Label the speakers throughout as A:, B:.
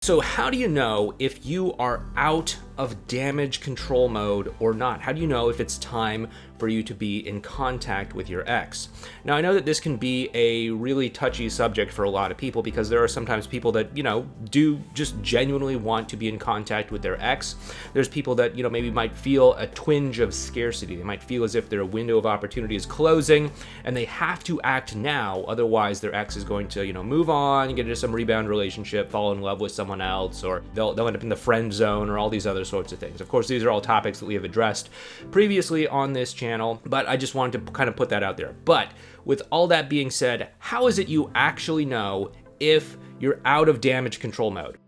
A: So how do you know if you are out of damage control mode or not? How do you know if it's time for you to be in contact with your ex? Now, I know that this can be a really touchy subject for a lot of people because there are sometimes people that, do just genuinely want to be in contact with their ex. There's people that, maybe might feel a twinge of scarcity. They might feel as if their window of opportunity is closing and they have to act now. Otherwise, their ex is going to, move on, get into some rebound relationship, fall in love with someone else, or they'll end up in the friend zone, or all these other sorts of things. Of course, these are all topics that we have addressed previously on this channel, but I just wanted to kind of put that out there. But with all that being said, how is it you actually know if you're out of damage control mode?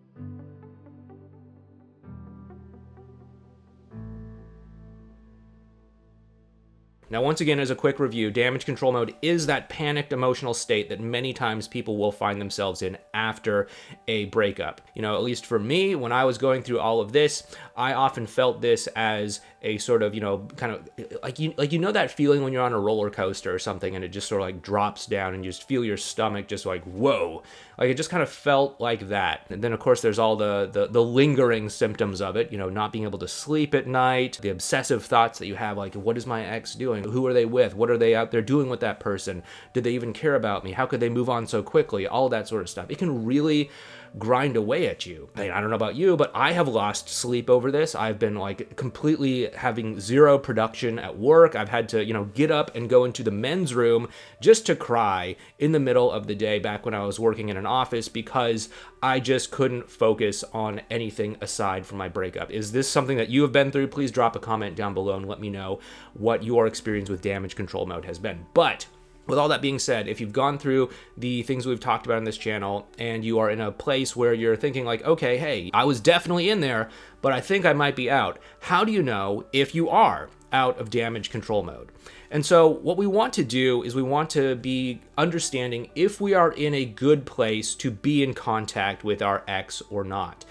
A: Now, once again, as a quick review, damage control mode is that panicked emotional state that many times people will find themselves in after a breakup. At least for me, when I was going through all of this, I often felt this as a sort of, kind of like that feeling when you're on a roller coaster or something and it just sort of like drops down and you just feel your stomach just like, whoa. Like it just kind of felt like that. And then of course there's all the lingering symptoms of it, not being able to sleep at night, the obsessive thoughts that you have, like, what is my ex doing? Who are they with? What are they out there doing with that person? Did they even care about me? How could they move on so quickly? All that sort of stuff. It can really grind away at you. I don't know about you, but I have lost sleep over this. I've been like completely having zero production at work. I've had to, get up and go into the men's room just to cry in the middle of the day back when I was working in an office because I just couldn't focus on anything aside from my breakup. Is this something that you have been through? Please drop a comment down below and let me know what your experience with damage control mode has been. But with all that being said, if you've gone through the things we've talked about on this channel and you are in a place where you're thinking like, okay, hey, I was definitely in there, but I think I might be out. How do you know if you are out of damage control mode? And so what we want to do is we want to be understanding if we are in a good place to be in contact with our ex or not.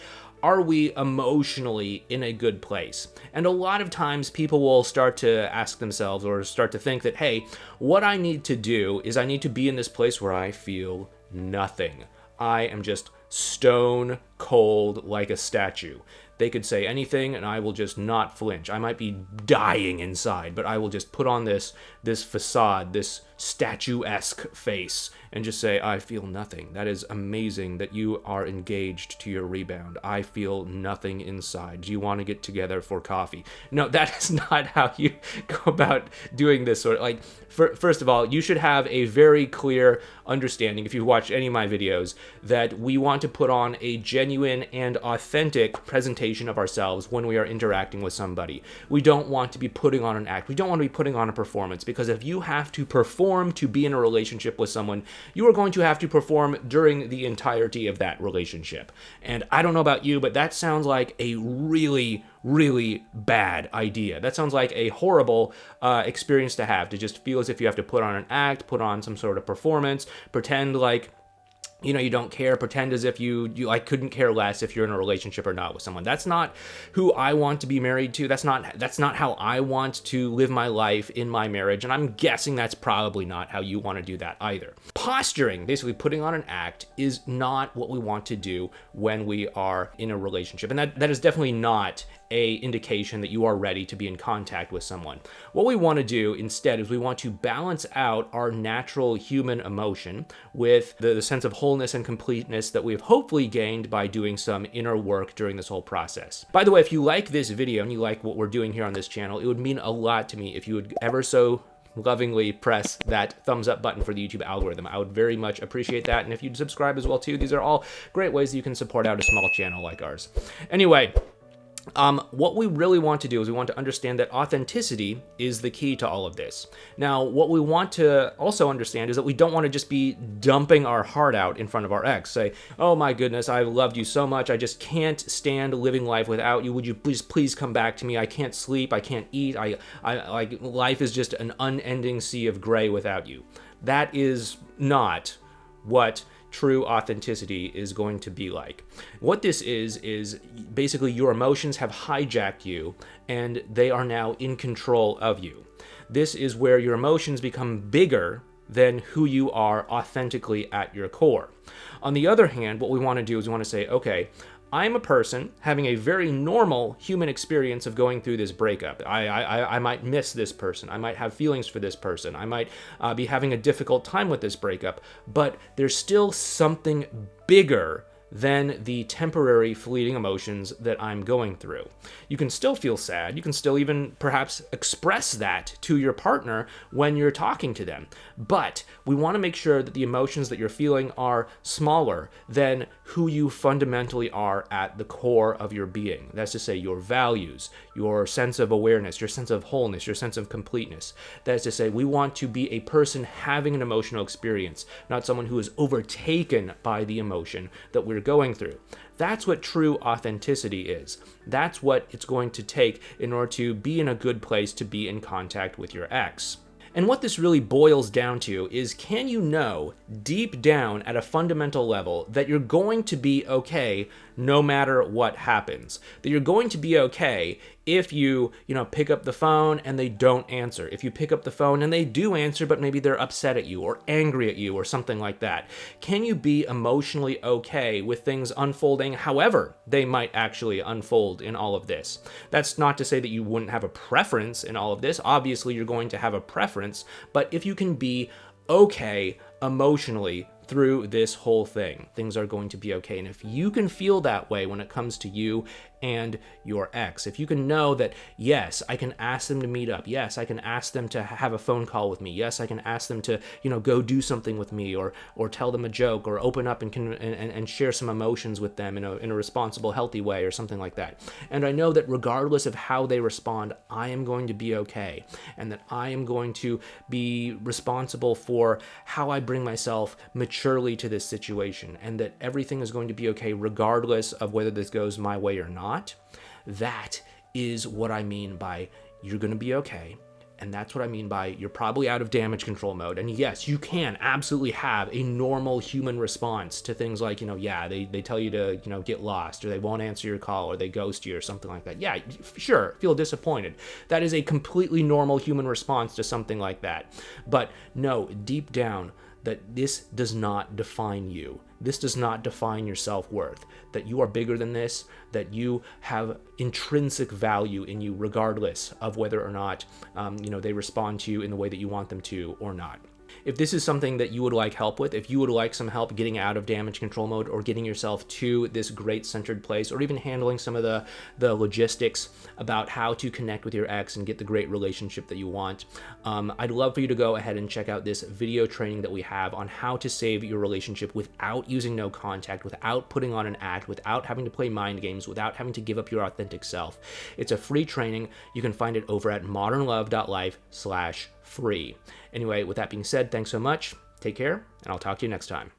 A: Are we emotionally in a good place? And a lot of times people will start to ask themselves or start to think that, hey, what I need to do is I need to be in this place where I feel nothing. I am just stone cold like a statue. They could say anything and I will just not flinch. I might be dying inside, but I will just put on this facade, this statuesque face, and just say, I feel nothing. That is amazing that you are engaged to your rebound. I feel nothing inside. Do you want to get together for coffee? No, that is not how you go about doing this sort of, first of all, you should have a very clear understanding, if you watch any of my videos, that we want to put on a genuine and authentic presentation of ourselves when we are interacting with somebody. We don't want to be putting on an act. We don't want to be putting on a performance, because if you have to perform to be in a relationship with someone, you are going to have to perform during the entirety of that relationship. And I don't know about you, but that sounds like a really, really bad idea. That sounds like a horrible experience to have, to just feel as if you have to put on an act, put on some sort of performance, pretend like you don't care, pretend as if you like couldn't care less if you're in a relationship or not with someone. That's not who I want to be married to. That's not how I want to live my life in my marriage. And I'm guessing that's probably not how you want to do that either. Posturing, basically putting on an act, is not what we want to do when we are in a relationship. And that is definitely not a indication that you are ready to be in contact with someone. What we want to do instead is we want to balance out our natural human emotion with the sense of wholeness and completeness that we've hopefully gained by doing some inner work during this whole process. By the way, if you like this video and you like what we're doing here on this channel, it would mean a lot to me if you would ever so lovingly press that thumbs up button for the YouTube algorithm. I would very much appreciate that. And if you'd subscribe as well too, these are all great ways that you can support out a small channel like ours. Anyway, what we really want to do is we want to understand that authenticity is the key to all of this. Now, what we want to also understand is that we don't want to just be dumping our heart out in front of our ex. Say, oh my goodness, I loved you so much. I just can't stand living life without you. Would you please come back to me? I can't sleep. I can't eat. I like, life is just an unending sea of gray without you. That is not what true authenticity is going to be like. What this is basically your emotions have hijacked you and they are now in control of you. This is where your emotions become bigger than who you are authentically at your core. On the other hand, what we want to do is we want to say, okay, I'm a person having a very normal human experience of going through this breakup. I might miss this person. I might have feelings for this person. I might be having a difficult time with this breakup, but there's still something bigger than the temporary fleeting emotions that I'm going through. You can still feel sad. You can still even perhaps express that to your partner when you're talking to them. But we want to make sure that the emotions that you're feeling are smaller than who you fundamentally are at the core of your being. That's to say, your values, your sense of awareness, your sense of wholeness, your sense of completeness. That is to say, we want to be a person having an emotional experience, not someone who is overtaken by the emotion that we're going through. That's what true authenticity is. That's what it's going to take in order to be in a good place to be in contact with your ex. And what this really boils down to is, can you know deep down at a fundamental level that you're going to be okay no matter what happens? That you're going to be okay if you pick up the phone and they don't answer. If you pick up the phone and they do answer, but maybe they're upset at you or angry at you or something like that. Can you be emotionally okay with things unfolding however they might actually unfold in all of this? That's not to say that you wouldn't have a preference in all of this. Obviously, you're going to have a preference, but if you can be okay emotionally through this whole thing, things are going to be okay. And if you can feel that way when it comes to you and your ex, if you can know that, yes, I can ask them to meet up. Yes, I can ask them to have a phone call with me. Yes, I can ask them to, go do something with me, or tell them a joke, or open up and share some emotions with them in a responsible, healthy way, or something like that. And I know that regardless of how they respond, I am going to be okay, and that I am going to be responsible for how I bring myself maturely to this situation, and that everything is going to be okay regardless of whether this goes my way or not. That is what I mean by you're going to be okay. And that's what I mean by you're probably out of damage control mode. And yes, you can absolutely have a normal human response to things like, they tell you to, get lost, or they won't answer your call, or they ghost you or something like that. Yeah, sure, feel disappointed. That is a completely normal human response to something like that. But no, deep down, that this does not define you. This does not define your self-worth, that you are bigger than this, that you have intrinsic value in you regardless of whether or not, they respond to you in the way that you want them to or not. If this is something that you would like help with, if you would like some help getting out of damage control mode, or getting yourself to this great centered place, or even handling some of the logistics about how to connect with your ex and get the great relationship that you want, I'd love for you to go ahead and check out this video training that we have on how to save your relationship without using no contact, without putting on an act, without having to play mind games, without having to give up your authentic self. It's a free training. You can find it over at modernlove.life/free. Anyway, with that being said, thanks so much. Take care, and I'll talk to you next time.